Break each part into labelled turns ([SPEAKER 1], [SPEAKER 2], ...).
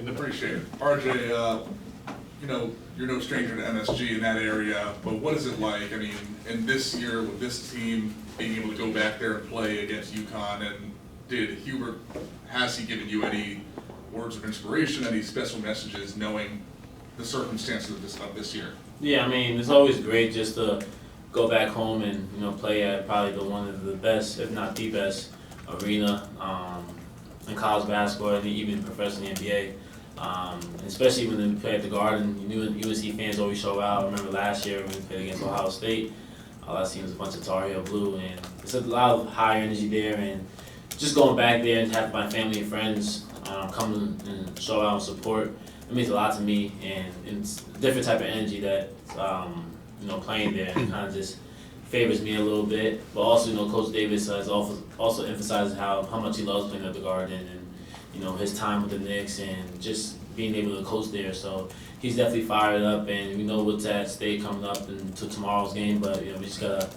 [SPEAKER 1] Appreciate it. RJ, you're no stranger to MSG in that area, but what is it like? I mean, in this year with this team being able to go back there and play against UConn, and has he given you any words of inspiration, any special messages, knowing the circumstances of this year?
[SPEAKER 2] Yeah, I mean, it's always great just to go back home and play at probably one of the best, if not the best, arena in college basketball and even professional NBA. Especially when we play at the Garden, UNC fans always show out. I remember last year when we played against Ohio State, all I seen was a bunch of Tar Heel blue, and it's a lot of high energy there. And just going back there and have my family and friends come and show out and support, it means a lot to me. And it's a different type of energy that playing there and kind of just favors me a little bit. But also, Coach Davis has also emphasized how much he loves playing at the Garden and his time with the Knicks and just being able to coach there. So he's definitely fired up, and we know what's at stake coming up into tomorrow's game. But we just gotta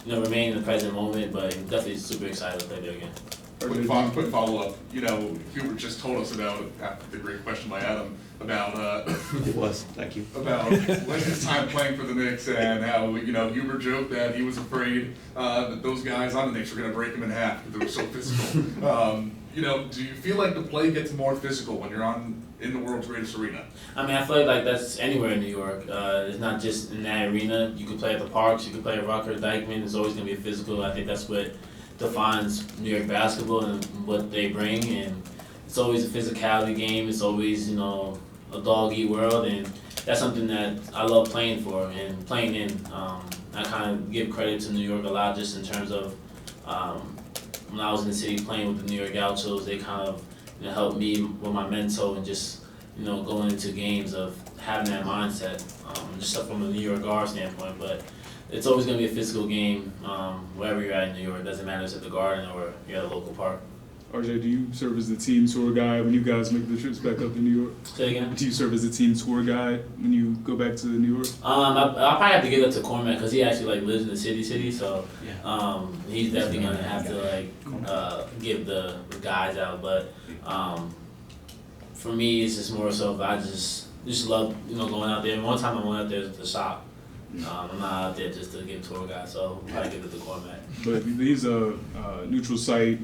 [SPEAKER 2] remain in the present moment. But definitely super excited to play there again.
[SPEAKER 1] Quick follow-up. Hubert just told us about, after the great question by Adam, about
[SPEAKER 3] it was, thank you.
[SPEAKER 1] About his time playing for the Knicks and how Hubert joked that he was afraid that those guys on the Knicks were going to break him in half because they were so physical. Do you feel like the play gets more physical when you're in the world's greatest arena?
[SPEAKER 2] I mean, I feel like that's anywhere in New York. It's not just in that arena. You can play at the Parks, you can play at Rutgers, Dykeman. It's always going to be physical. I think that's what defines New York basketball and what they bring. And it's always a physicality game. It's always, a dog-eat world. And that's something that I love playing for and playing in. I kind of give credit to New York a lot just in terms of when I was in the city playing with the New York Gauchos, they kind of helped me with my mental and just going into games of having that mindset, just from a New York guard standpoint. But it's always going to be a physical game wherever you're at in New York. It doesn't matter if it's at the Garden or you're at a local park.
[SPEAKER 4] RJ, do you serve as the team tour guide when you guys make the trips back up to New York?
[SPEAKER 2] Say again?
[SPEAKER 4] Do you serve as the team tour guide when you go back to New York?
[SPEAKER 2] I'll probably have to get up to Cormac because he actually lives in the city. So he's definitely gonna have to give the guys out. But for me, it's just more so I just love going out there. And one time I went out there to shop. I'm not out there just to get a tour guide, so I'll probably give it to Cormac.
[SPEAKER 4] But these are neutral site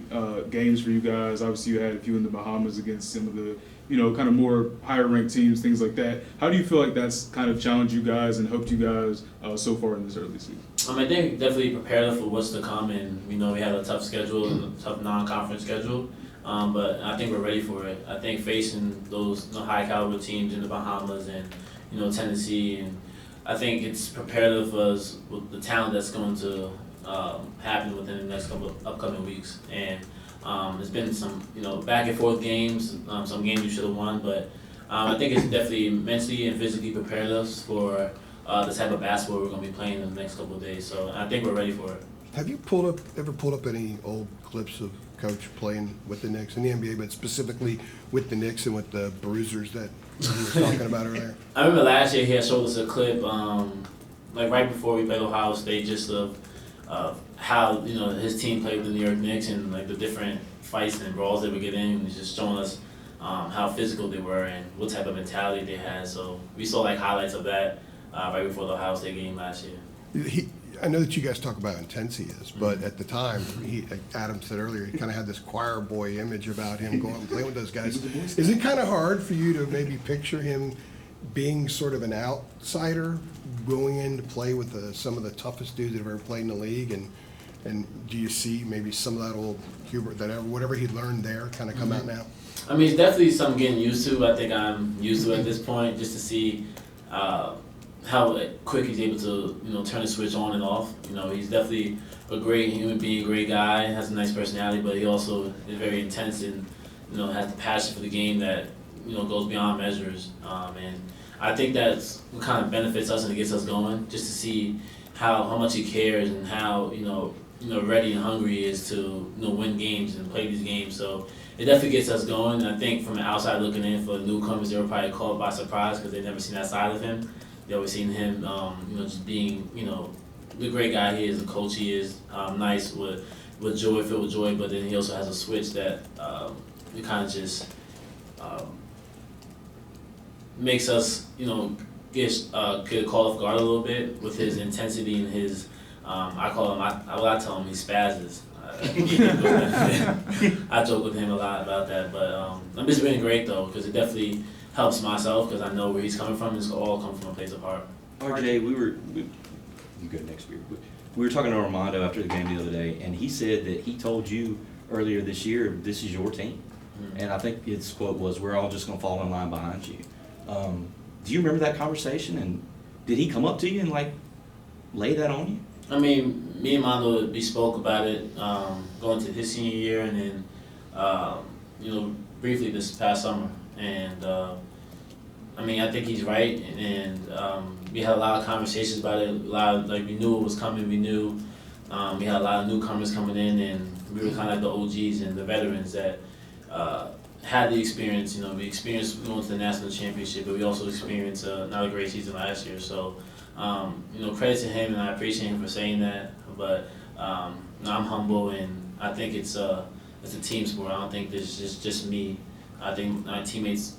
[SPEAKER 4] games for you guys. Obviously, you had a few in the Bahamas against some of the, kind of more higher ranked teams, things like that. How do you feel like that's kind of challenged you guys and helped you guys so far in this early season?
[SPEAKER 2] I think definitely prepared us for what's to come, and we had a tough schedule, a tough non-conference schedule. But I think we're ready for it. I think facing those high caliber teams in the Bahamas and Tennessee, and I think it's prepared us with the talent that's going to happen within the next couple of upcoming weeks. And there's been some back and forth games, some games you should have won, but I think it's definitely mentally and physically prepared us for the type of basketball we're going to be playing in the next couple of days. So I think we're ready for it.
[SPEAKER 5] Have you ever pulled up any old clips of Coach playing with the Knicks in the NBA, but specifically with the Knicks and with the bruisers that you were talking about earlier?
[SPEAKER 2] I remember last year he had showed us a clip, right before we played Ohio State, just of how his team played with the New York Knicks and the different fights and brawls they would get in. And he's just showing us how physical they were and what type of mentality they had. So we saw highlights of that right before the Ohio State game last year.
[SPEAKER 5] I know that you guys talk about how intense he is, but at the time, Adam said earlier, he kind of had this choir boy image about him going and playing with those guys. Is it kind of hard for you to maybe picture him being sort of an outsider, going in to play with some of the toughest dudes that have ever played in the league? And do you see maybe some of that old Hubert, whatever he learned there, kind of come out now?
[SPEAKER 2] I mean, it's definitely something getting used to. I think I'm used to it at this point, just to see how quick he's able to, turn the switch on and off. He's definitely a great human being, a great guy, has a nice personality, but he also is very intense and, has the passion for the game that, goes beyond measures. And I think that's what kind of benefits us and it gets us going, just to see how much he cares and how, ready and hungry he is to, win games and play these games. So it definitely gets us going. And I think from the outside looking in for the newcomers, they were probably caught by surprise because they've never seen that side of him. They always seen him, just being, the great guy he is, the coach he is, nice with joy, filled with joy, but then he also has a switch that it kind of just makes us, get caught off guard a little bit with his intensity and his, I tell him he spazzes. I joke with him a lot about that, but it's been great though, because it definitely helps myself, because I know where he's coming from. It's all come from a place of heart.
[SPEAKER 3] RJ, you go next year. We were talking to Armando after the game the other day, and he said that he told you earlier this year, this is your team. Mm-hmm. And I think his quote was, we're all just going to fall in line behind you. Do you remember that conversation? And did he come up to you and lay that on you?
[SPEAKER 2] I mean, me and Mondo, we spoke about it going to his senior year, and then, briefly this past summer. And I think he's right, and we had a lot of conversations about it. We knew it was coming. We knew we had a lot of newcomers coming in, and we were kind of like the OGs and the veterans that had the experience. We experienced going to the national championship, but we also experienced not a great season last year. So, credit to him, and I appreciate him for saying that. But I'm humble, and I think it's a team sport. I don't think this is just me. I think my teammates,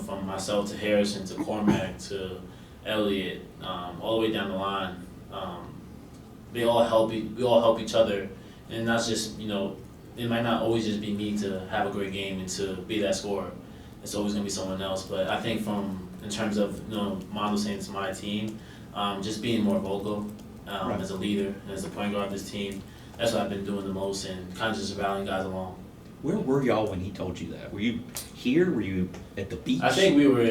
[SPEAKER 2] from myself to Harrison to Cormac to Elliott, all the way down the line, we all help each other, and not just it might not always just be me to have a great game and to be that scorer. It's always gonna be someone else. But I think in terms of Mondo saying it's my team, just being more vocal
[SPEAKER 3] Right.
[SPEAKER 2] as a leader and as a point guard of this team, that's what I've been doing the most, and kind of just rallying guys along.
[SPEAKER 3] Where were y'all when he told you that? Were you here? Were you at the beach?
[SPEAKER 2] I think we were.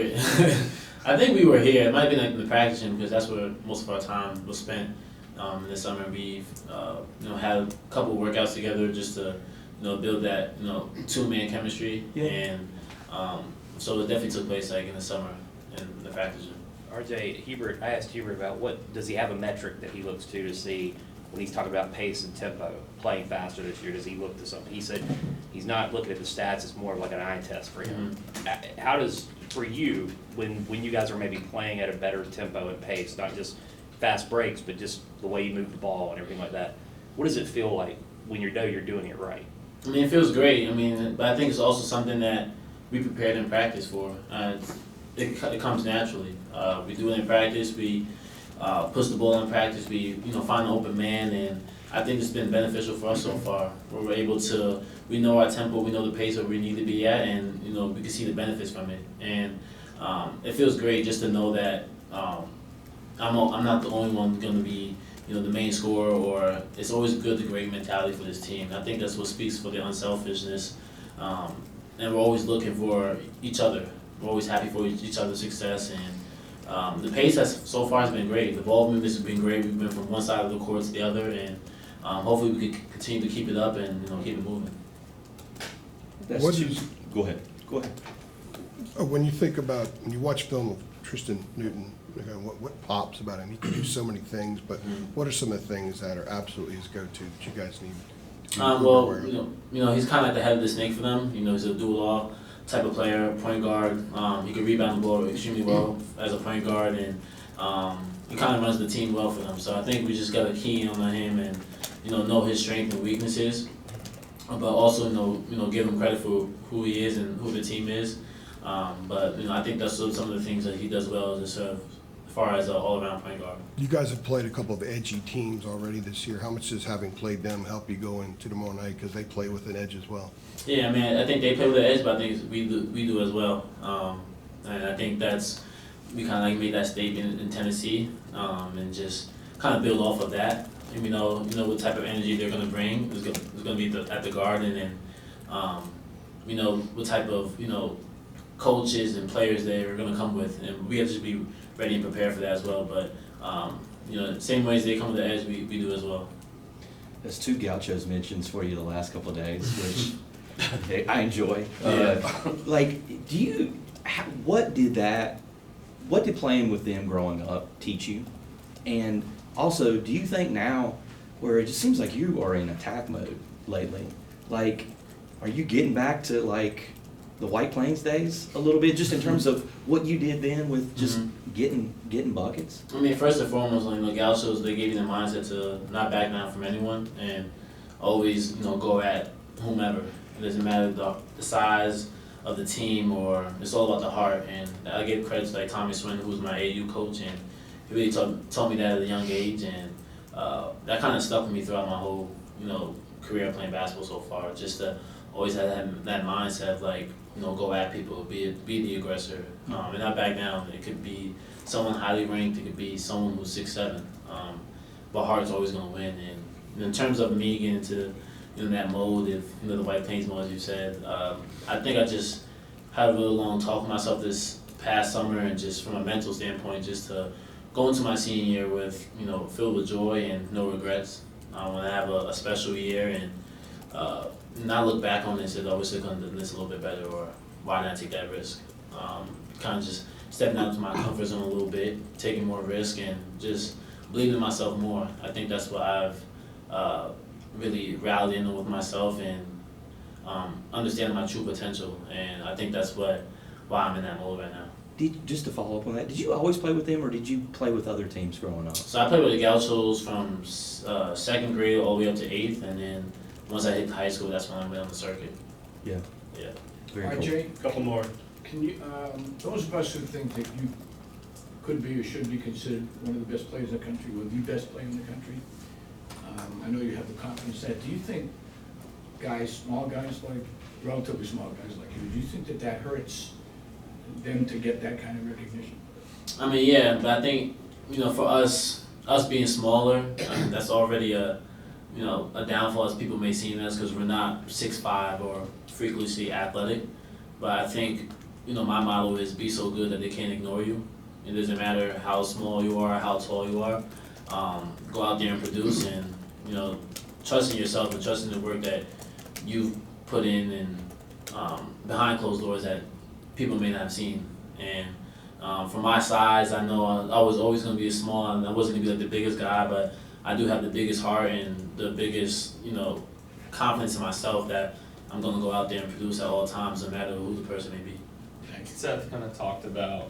[SPEAKER 2] I think we were here. It might have been in the practice gym, because that's where most of our time was spent. In the summer, we've had a couple workouts together just to build that two-man chemistry.
[SPEAKER 3] Yeah.
[SPEAKER 2] And so it definitely took place in the summer in the practice gym.
[SPEAKER 6] RJ, I asked Hubert about does he have a metric that he looks to see when he's talking about pace and tempo, playing faster this year? Does he look to something? He said he's not looking at the stats, it's more of like an eye test for him. Mm-hmm. How does, for you, when you guys are maybe playing at a better tempo and pace, not just fast breaks, but just the way you move the ball and everything like that, what does it feel like when you're doing it right?
[SPEAKER 2] It feels great. But I think it's also something that we prepared in practice for. It comes naturally. We do it in practice. We push the ball in practice. We find an open man, and I think it's been beneficial for us so far. Where we're able to, we know our tempo, we know the pace where we need to be at, and we can see the benefits from it. And it feels great just to know that I'm not the only one going to be the main scorer, or it's always good the great mentality for this team. I think that's what speaks for the unselfishness, and we're always looking for each other. We're always happy for each other's success, and the pace so far has been great. The ball movements have been great. We've been from one side of the court to the other, and hopefully we can continue to keep it up and keep it moving.
[SPEAKER 3] Go ahead.
[SPEAKER 5] When you watch film of Tristan Newton, what pops about him? He can do so many things, but what are some of the things that are absolutely his go-to that you guys need to be aware of?
[SPEAKER 2] He's kind of like the head of the snake for them. He's a do-it-all type of player, point guard. He can rebound the ball extremely well as a point guard, and he kind of runs the team well for them. So I think we just got to key in on him and know his strengths and weaknesses, but also give him credit for who he is and who the team is. But I think that's some of the things that he does well as far as an all-around point guard.
[SPEAKER 5] You guys have played a couple of edgy teams already this year. How much does having played them help you go into tomorrow night, because they play with an edge as well?
[SPEAKER 2] Yeah, I think they play with an edge, but I think we do as well. And I think we kind of made that statement in Tennessee, and just kind of build off of that. And we know what type of energy they're going to bring. It's going to be at the Garden, and we know what type of coaches and players they're going to come with, and we have to just be ready and prepared for that as well. But same ways they come with the edge, we do as well.
[SPEAKER 3] There's two Gauchos mentions for you the last couple of days, which I enjoy. What did playing with them growing up teach you? And also, do you think now, where it just seems like you are in attack mode lately, are you getting back to the White Plains days a little bit, just in terms of what you did then with just getting buckets?
[SPEAKER 2] First and foremost, the Gauchos, they gave you the mindset to not back down from anyone and always, go at whomever. It doesn't matter the size, of the team, or it's all about the heart. And I give credit to like Tommy Swin, who was my AU coach, and he really told me that at a young age, and that kind of stuck with me throughout my whole career playing basketball so far. Just to always have that mindset of like go at people, be the aggressor, and not back down. It could be someone highly ranked, it could be someone who's 6'7", but heart's always gonna win. And in terms of me getting into that mode, if the White Plains mode, as you said, I think I just had a really long talk with myself this past summer, and just from a mental standpoint, just to go into my senior year with filled with joy and no regrets. I want to have a special year and not look back on this as I wish I could have done this a little bit better, or why didn't I take that risk? Kind of just stepping out to my comfort zone a little bit, taking more risk, and just believing in myself more. I think that's what I've really rallied in with myself, and understanding my true potential. And I think that's why I'm in that mode right now.
[SPEAKER 3] Just to follow up on that, did you always play with them, or did you play with other teams growing up?
[SPEAKER 2] So I played with the Gauchos from second grade all the way up to 8th, and then once I hit high school, that's when I went on the circuit.
[SPEAKER 3] Yeah.
[SPEAKER 2] Yeah.
[SPEAKER 3] Very cool.
[SPEAKER 7] RJ,
[SPEAKER 2] Couple more.
[SPEAKER 7] can you, those of us who think that you could be or should be considered one of the best players in the country, or the best player in the country, I know you have the confidence that, do you think small guys like, relatively small guys like you, do you think that hurts them to get that kind of recognition?
[SPEAKER 2] I mean, yeah, but I think, for us being smaller, that's already a downfall as people may see us, because we're not 6'5" or freakishly athletic. But I think, my motto is be so good that they can't ignore you. It doesn't matter how small you are, how tall you are. Go out there and produce, and, trusting yourself and trusting the work that you've put in, and behind closed doors that people may not have seen. And for my size, I know I was always going to be small, and I wasn't going to be like the biggest guy, but I do have the biggest heart and the biggest, confidence in myself that I'm going to go out there and produce at all times, no matter who the person may be.
[SPEAKER 8] Seth kind of talked about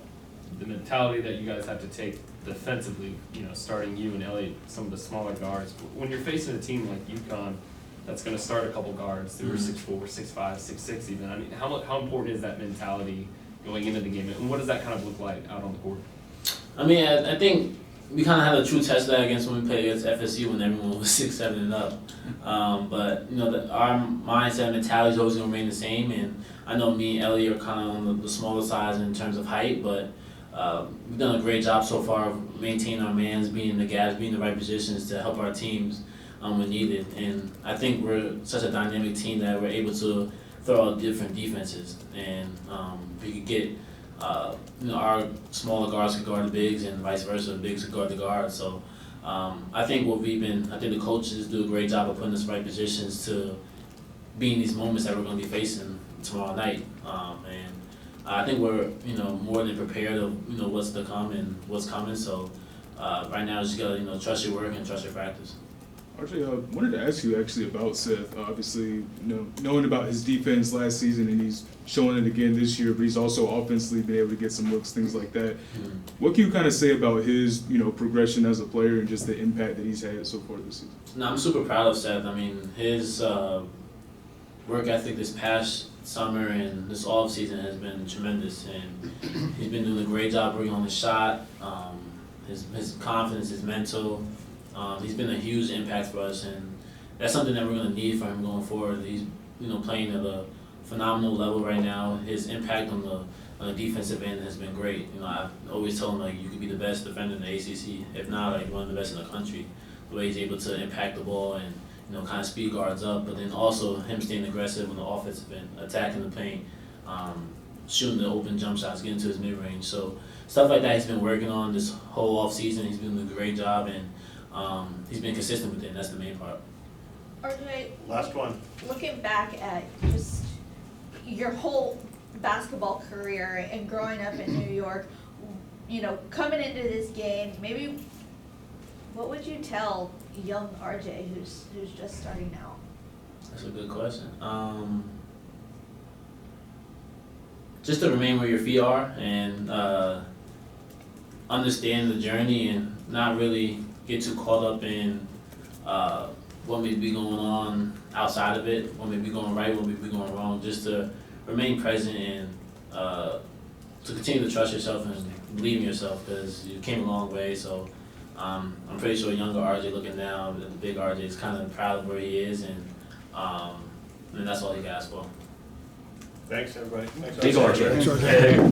[SPEAKER 8] the mentality that you guys have to take defensively, starting you and Elliott, some of the smaller guards. When you're facing a team like Yukon that's going to start a couple guards who are 6'4", 6'5", 6'6" even, I mean, how important is that mentality going into the game, and what does that kind of look like out on the court?
[SPEAKER 2] I mean, I think we kind of had a true test of that when we played against FSU, when everyone was 6'7" and up. But our mindset and mentality is always going to remain the same. And I know me and Ellie are kind of on the smaller side in terms of height, but we've done a great job so far of maintaining our mans, being in the gaps, being in the right positions to help our teams when needed. And I think we're such a dynamic team that we're able to throw out different defenses, and we could get. Our smaller guards could guard the bigs, and vice versa, the bigs could guard the guards. So I think I think the coaches do a great job of putting us in the right positions to be in these moments that we're going to be facing tomorrow night. And I think we're more than prepared of what's to come and what's coming. So right now, just gotta trust your work and trust your practice.
[SPEAKER 4] RJ, I wanted to ask you actually about Seth. Obviously, knowing about his defense last season, and he's showing it again this year, but he's also offensively been able to get some looks, things like that.
[SPEAKER 2] Mm-hmm.
[SPEAKER 4] What can you kind of say about his, progression as a player and just the impact that he's had so far this season?
[SPEAKER 2] No, I'm super proud of Seth. I mean, his work ethic this past summer and this off season has been tremendous, and he's been doing a great job working on his shot, his confidence, his mental. He's been a huge impact for us, and that's something that we're going to need for him going forward. He's playing at a phenomenal level right now. His impact on the defensive end has been great. I always tell him you could be the best defender in the ACC, if not one of the best in the country. The way he's able to impact the ball and kind of speed guards up, but then also him staying aggressive on the offensive end, attacking the paint, shooting the open jump shots, getting to his mid range. So stuff like that he's been working on this whole off season. He's been doing a great job, and he's been consistent with it, and that's the main part.
[SPEAKER 9] RJ,
[SPEAKER 8] Last one.
[SPEAKER 9] looking back at just your whole basketball career and growing up in New York, coming into this game, maybe what would you tell young RJ who's just starting out?
[SPEAKER 2] That's a good question. Just to remain where your feet are and understand the journey and not really get too caught up in what may be going on outside of it, what may be going right, what may be going wrong. Just to remain present and to continue to trust yourself and believe in yourself because you came a long way. So I'm pretty sure younger RJ looking now, the big RJ is kind of proud of where he is, and that's all he can ask for.
[SPEAKER 10] Thanks, everybody.
[SPEAKER 3] Big RJ.
[SPEAKER 5] Thanks, RJ.